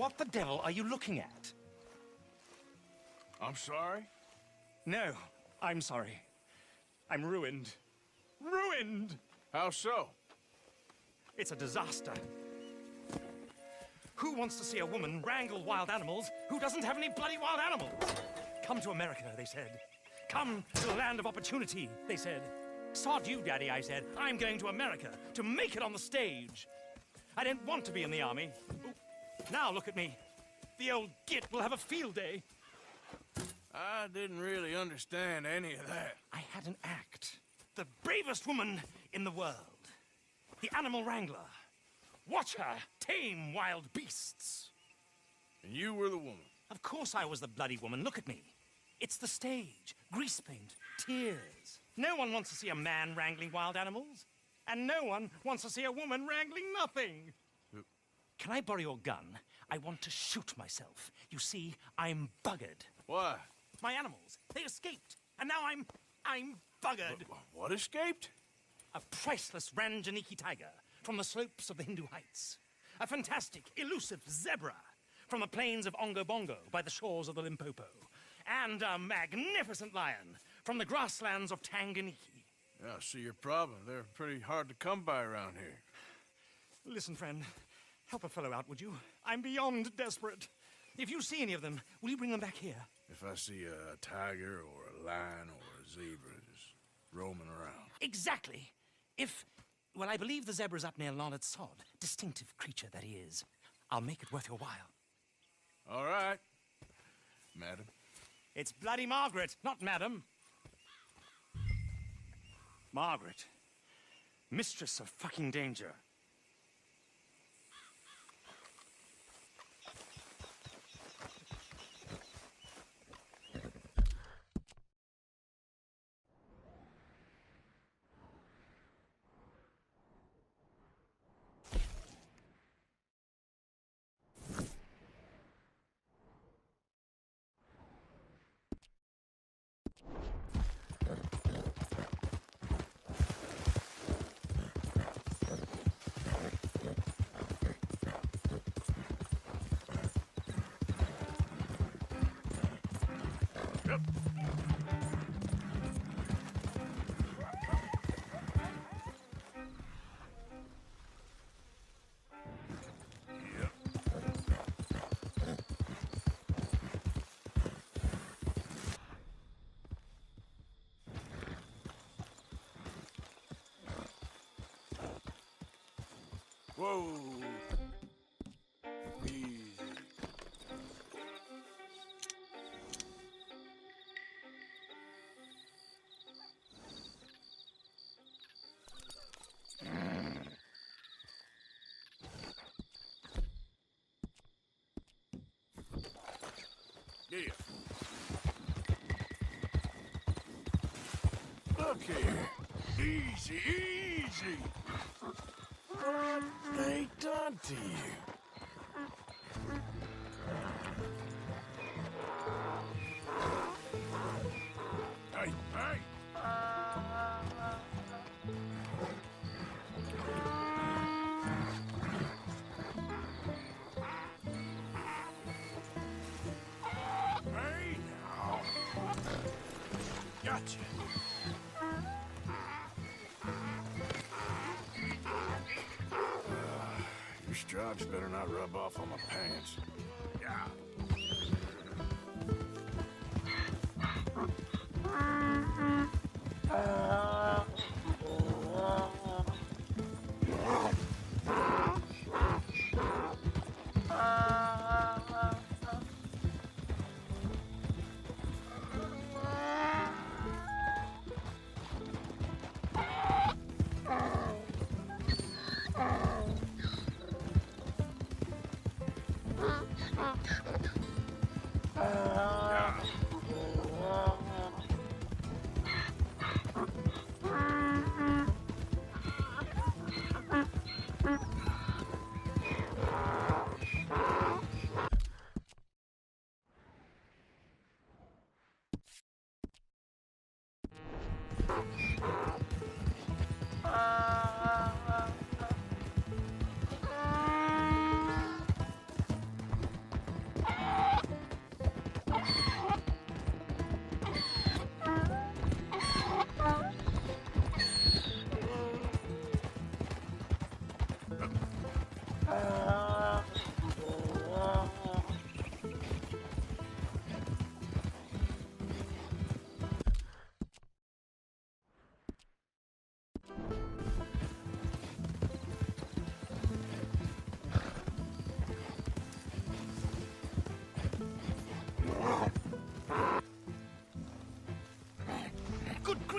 What the devil are you looking at? I'm sorry? No, I'm sorry. I'm ruined. Ruined! How so? It's a disaster. Who wants to see a woman wrangle wild animals who doesn't have any bloody wild animals? Come to America, they said. Come to the land of opportunity, they said. Sod you, Daddy, I said. I'm going to America to make it on the stage. I didn't want to be in the army. Ooh. Now look at me. The old git will have a field day. I didn't really understand any of that. I had an act. The bravest woman in the world. The animal wrangler. Watch her tame wild beasts. And you were the woman. Of course I was the bloody woman. Look at me. It's the stage. Grease paint. Tears. No one wants to see a man wrangling wild animals. And no one wants to see a woman wrangling nothing. Can I borrow your gun? I want to shoot myself. You see, I'm buggered. Why? My animals, they escaped. And now I'm buggered. What escaped? A priceless Ranjaniki tiger from the slopes of the Hindu Heights. A fantastic, elusive zebra from the plains of Ongo Bongo by the shores of the Limpopo. And a magnificent lion from the grasslands of Tanganyika. Yeah, I see your problem. They're pretty hard to come by around here. Listen, friend, help a fellow out, would you? I'm beyond desperate. If you see any of them, will you bring them back here? If I see a tiger or a lion or a zebra just roaming around. Exactly. Well, I believe the zebra's up near Larned Sod. Distinctive creature that he is. I'll make it worth your while. All right, madam. It's bloody Margaret, not madam. Margaret. Mistress of fucking danger. Whoa. Easy. Yeah. Look here. Easy, easy. What they done to you? Hey, hey! Hey, now. Gotcha. Your stripes better not rub off on my pants. Yeah.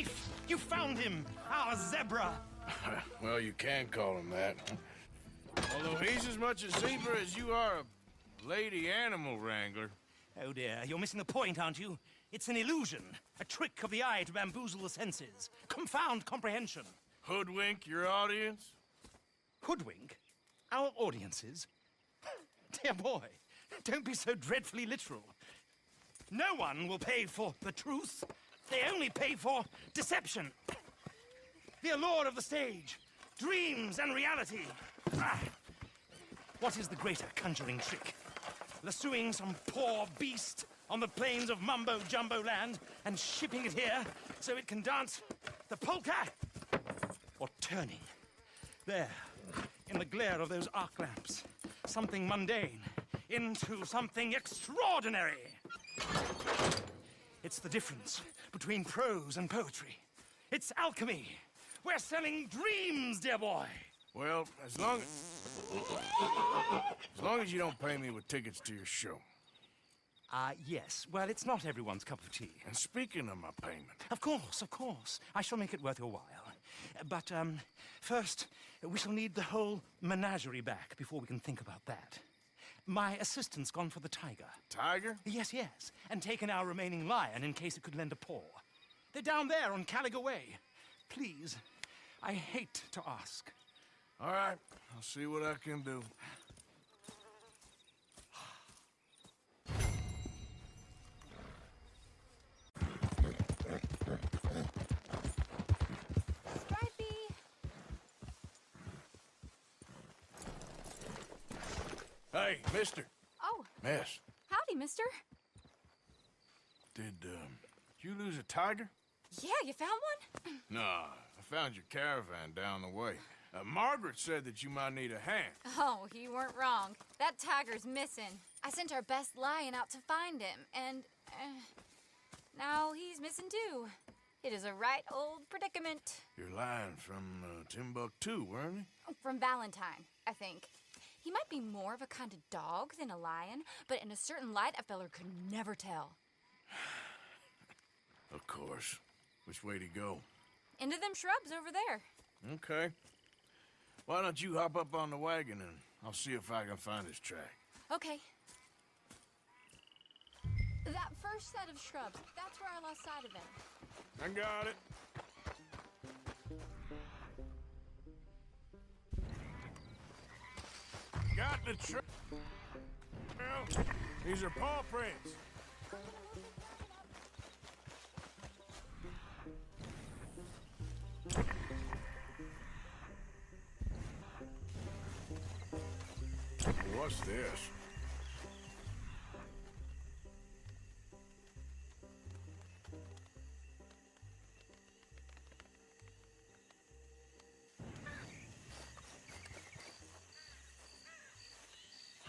grief! You found him! Our zebra! Well, you can call him that. Although he's as much a zebra as you are a lady animal wrangler. Oh dear, you're missing the point, aren't you? It's an illusion, a trick of the eye to bamboozle the senses, confound comprehension. Hoodwink your audience? Hoodwink? Our audiences? Dear boy, don't be so dreadfully literal. No one will pay for the truth. They only pay for deception. The allure of the stage, dreams and reality. What is the greater conjuring trick? Lassoing some poor beast on the plains of mumbo-jumbo land and shipping it here so it can dance the polka? Or turning, there, in the glare of those arc lamps, something mundane into something extraordinary? It's the difference between prose and poetry. It's alchemy. We're selling dreams, dear boy. Well, as long as you don't pay me with tickets to your show. Yes. Well, it's not everyone's cup of tea. And speaking of my payment, Of course. I shall make it worth your while. But, first, we shall need the whole menagerie back before we can think about that. My assistant's gone for the tiger. Tiger? Yes, and taken our remaining lion in case it could lend a paw. They're down there on Caliga Way. Please, I hate to ask. All right, I'll see what I can do. Stripey! Hey, mister. Oh, Miss, howdy, mister. did you lose a tiger? Yeah, you found one? Nah, I found your caravan down the way. Margaret said that you might need a hand. Oh, you weren't wrong. That tiger's missing. I sent our best lion out to find him, and now he's missing too. It is a right old predicament. Your lion from Timbuktu, weren't he? From Valentine, I think. He might be more of a kind of dog than a lion, but in a certain light, a feller could never tell. Of course. Which way to go? Into them shrubs over there. Okay. Why don't you hop up on the wagon and I'll see if I can find his track. Okay. That first set of shrubs, that's where I lost sight of him. I got it. Got the trail. These are paw prints. What's this?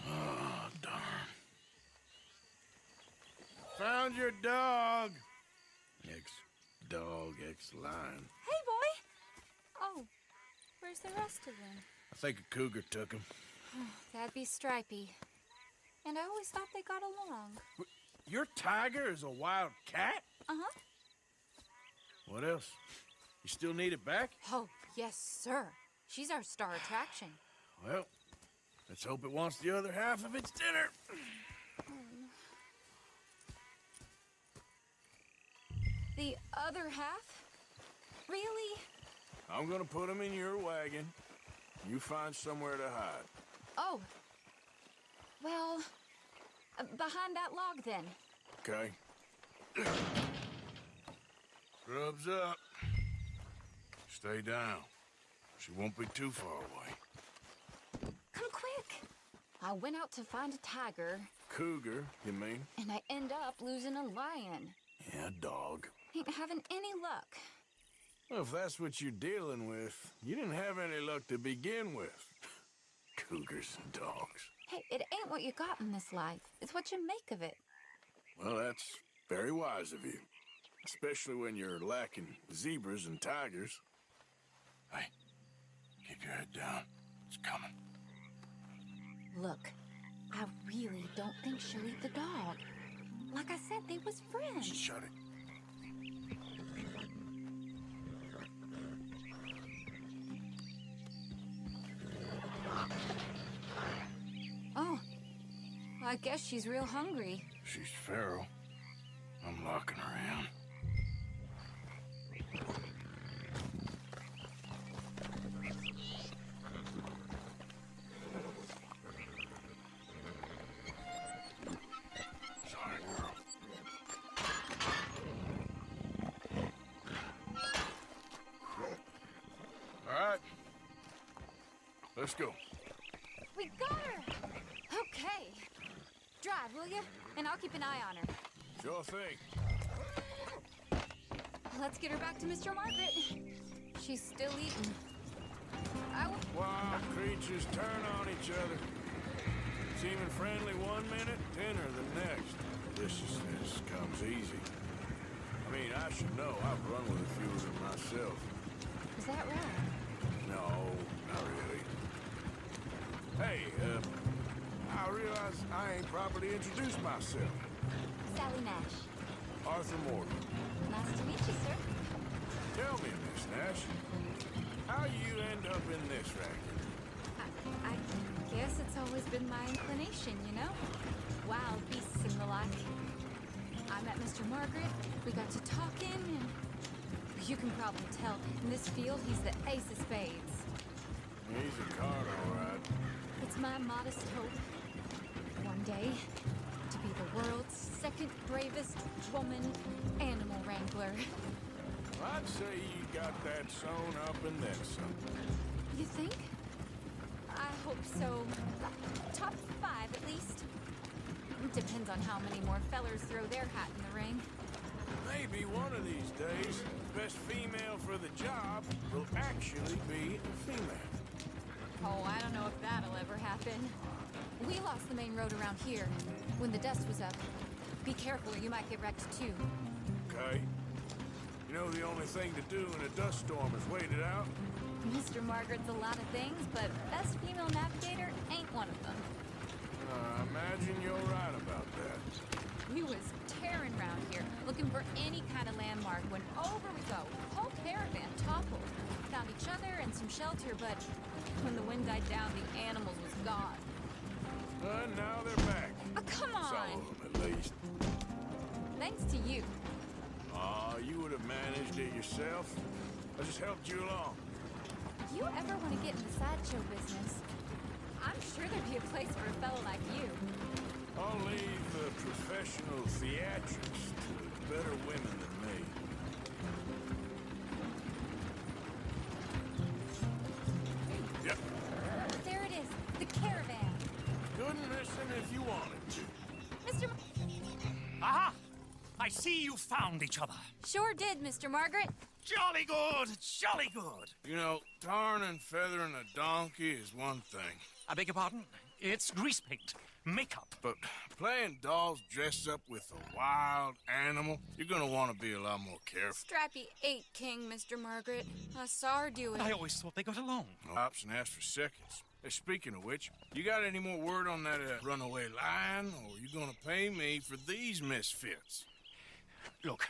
Oh, darn. Found your dog. Ex-dog, ex-lion. Hey, boy! Oh, where's the rest of them? I think a cougar took him. That'd be Stripey. And I always thought they got along. Your tiger is a wild cat? Uh-huh. What else? You still need it back? Oh, yes, sir. She's our star attraction. Well, let's hope it wants the other half of its dinner. The other half? Really? I'm gonna put him in your wagon. You find somewhere to hide. Oh. Well, behind that log, then. Okay. Scrubs up. Stay down. She won't be too far away. Come quick. I went out to find a tiger, Cougar, you mean? and I end up losing a lion. Yeah, dog. Ain't having any luck. Well, if that's what you're dealing with, you didn't have any luck to begin with. Cougars and dogs. Hey, it ain't what you got in this life. It's what you make of it. Well, that's very wise of you. Especially when you're lacking zebras and tigers. Hey, keep your head down. It's coming. Look, I really don't think she'll eat the dog. Like I said, they was friends. Shut it. guess she's real hungry. She's feral. I'm locking her in. Sorry, girl. All right. Let's go. We got her! Okay. Drive, will you? And I'll keep an eye on her. Sure thing. Let's get her back to Mr. Margaret. She's still eating. Wild creatures turn on each other. Seeming friendly one minute, tender the next. Viciousness comes easy. I mean, I should know. I've run with a few of them myself. Is that right? No, not really. Hey, I realize I ain't properly introduced myself. Sally Nash. Arthur Morgan. Nice to meet you, sir. Tell me, Miss Nash, how you end up in this racket? I guess it's always been my inclination, you know? Wild beasts and the like. I met Mr. Margaret, we got to talking, and you can probably tell, in this field, he's the ace of spades. He's a card, all right. It's my modest hope, one day, to be the world's second bravest woman animal wrangler. I'd say you got that sewn up and then some. You think? I hope so. Top 5, at least. Depends on how many more fellers throw their hat in the ring. Maybe one of these days, the best female for the job will actually be a female. Oh, I don't know if that'll ever happen. We lost the main road around here when the dust was up. Be careful or you might get wrecked too. Okay. You know the only thing to do in a dust storm is wait it out? Mr. Margaret's a lot of things, but best female navigator ain't one of them. I imagine you're right about that. We was tearing around here, looking for any kind of landmark when over we go. Whole caravan toppled. Found each other and some shelter, but when the wind died down, the animals was gone. And now they're back. Come Some on! of them, at least. Thanks to you. You would have managed it yourself. I just helped you along. If you ever want to get in the sideshow business, I'm sure there'd be a place for a fellow like you. I'll leave the professional theatrics to better women than me. Yep. There it is, the caravan. Couldn't listen if you wanted to. Mr. Aha! I see you found each other. Sure did, Mr. Margaret. Jolly good, jolly good. You know, tarring and feathering a donkey is one thing. I beg your pardon? It's grease paint, makeup. But playing dolls dressed up with a wild animal, you're gonna want to be a lot more careful. Strappy ate King, Mr. Margaret. I saw her do it. I always thought they got along. Ops and ask for seconds. Hey, speaking of which, you got any more word on that runaway lion, or you gonna pay me for these misfits? Look,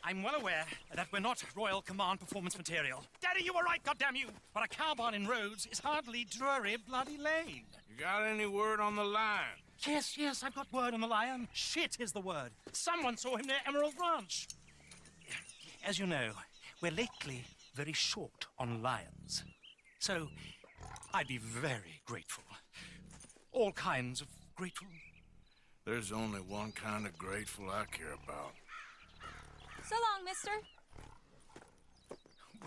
I'm well aware that we're not Royal Command performance material. Daddy, you were right, goddamn you! But a cow barn in Rhodes is hardly Drury Bloody Lane. You got any word on the lion? Yes, I've got word on the lion. Shit is the word. Someone saw him near Emerald Ranch. As you know, we're lately very short on lions. So, I'd be very grateful. All kinds of grateful. There's only one kind of grateful I care about. So long, mister.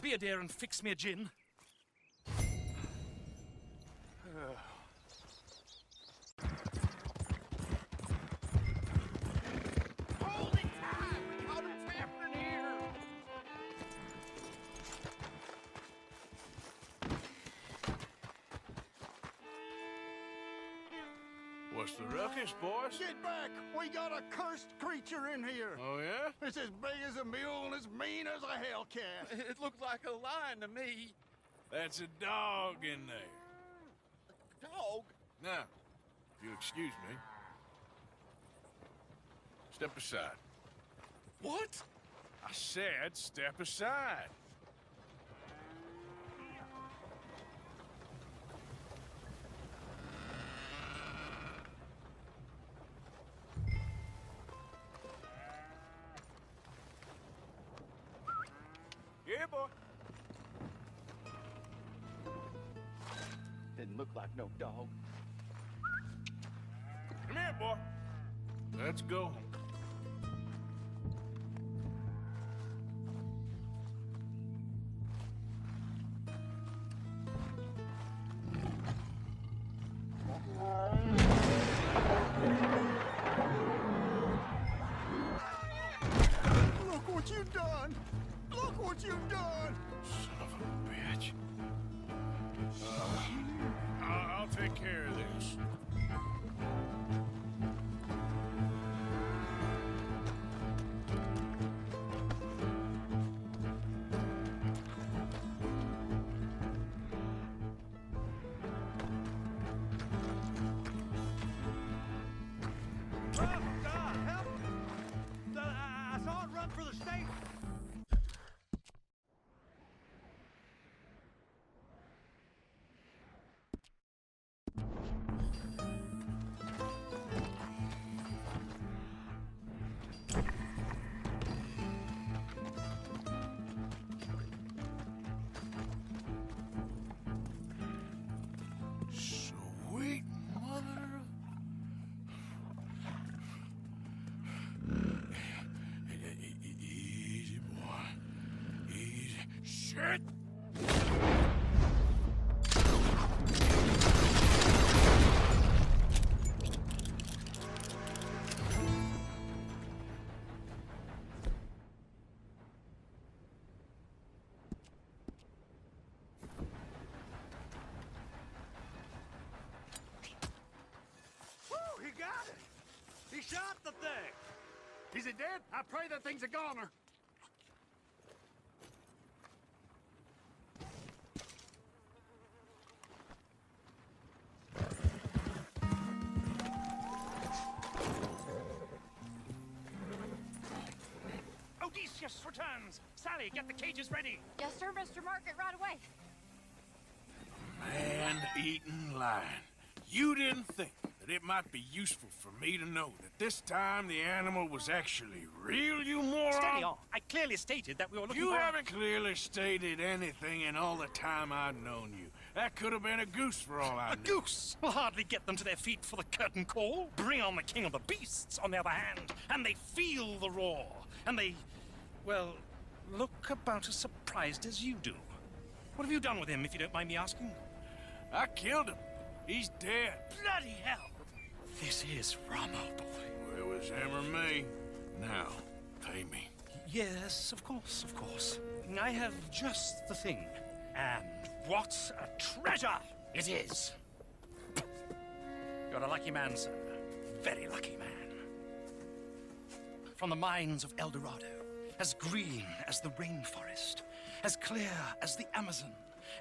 Be a dear and fix me a gin. Holy time! What is happening here? What's the ruckus, boys? Get back! We got a cursed creature in here. Oh, yeah? It's as big as a mule and as mean as a Hellcat. It looked like a lion to me. That's a dog in there. Dog? Now, if you'll excuse me, step aside. What? I said step aside. boy. Didn't look like no dog. Come here, boy. Let's go. Look what you've done! Look what you've done! Son of a bitch. I'll take care of this. Help! I saw it run for the state. Sweet mother of... Easy, boy. Easy. Shit! Woo, he got it. He shot the thing. Is it dead? I pray that thing's a goner. Odysseus returns. Sally, get the cages ready. Yes, sir, Mr. Margaret, right away. Man-eating lion. You didn't think that it might be useful for me to know that this time the animal was actually real, you moron? Steady on. I clearly stated that we were looking You for... haven't clearly stated anything in all the time I've known you. That could have been a goose for all I A knew. goose will hardly get them to their feet for the curtain call. Bring on the king of the beasts, on the other hand, and they feel the roar. And they, well, look about as surprised as you do. What have you done with him, if you don't mind me asking? I killed him. He's dead. Bloody hell! This is Ramo, boy. Well, it was him or me. Now, pay me. Yes, of course, of course. I have just the thing. And what a treasure it is! You're a lucky man, sir. Very lucky man. From the mines of El Dorado, as green as the rainforest, as clear as the Amazon,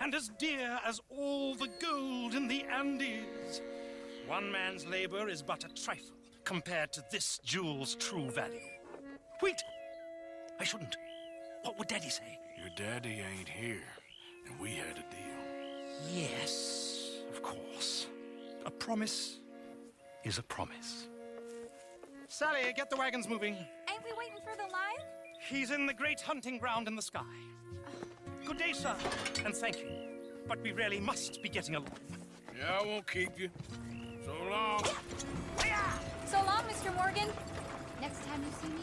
and as dear as all the gold in the Andes. One man's labor is but a trifle compared to this jewel's true value. Wait! I shouldn't. What would Daddy say? Your daddy ain't here, and we had a deal. Yes, of course. A promise is a promise. Sally, get the wagons moving. Ain't we waiting for the lion? He's in the great hunting ground in the sky. Good day, sir, and thank you. But we really must be getting along. Yeah, I won't keep you. So long. So long, Mr. Morgan. Next time you see me,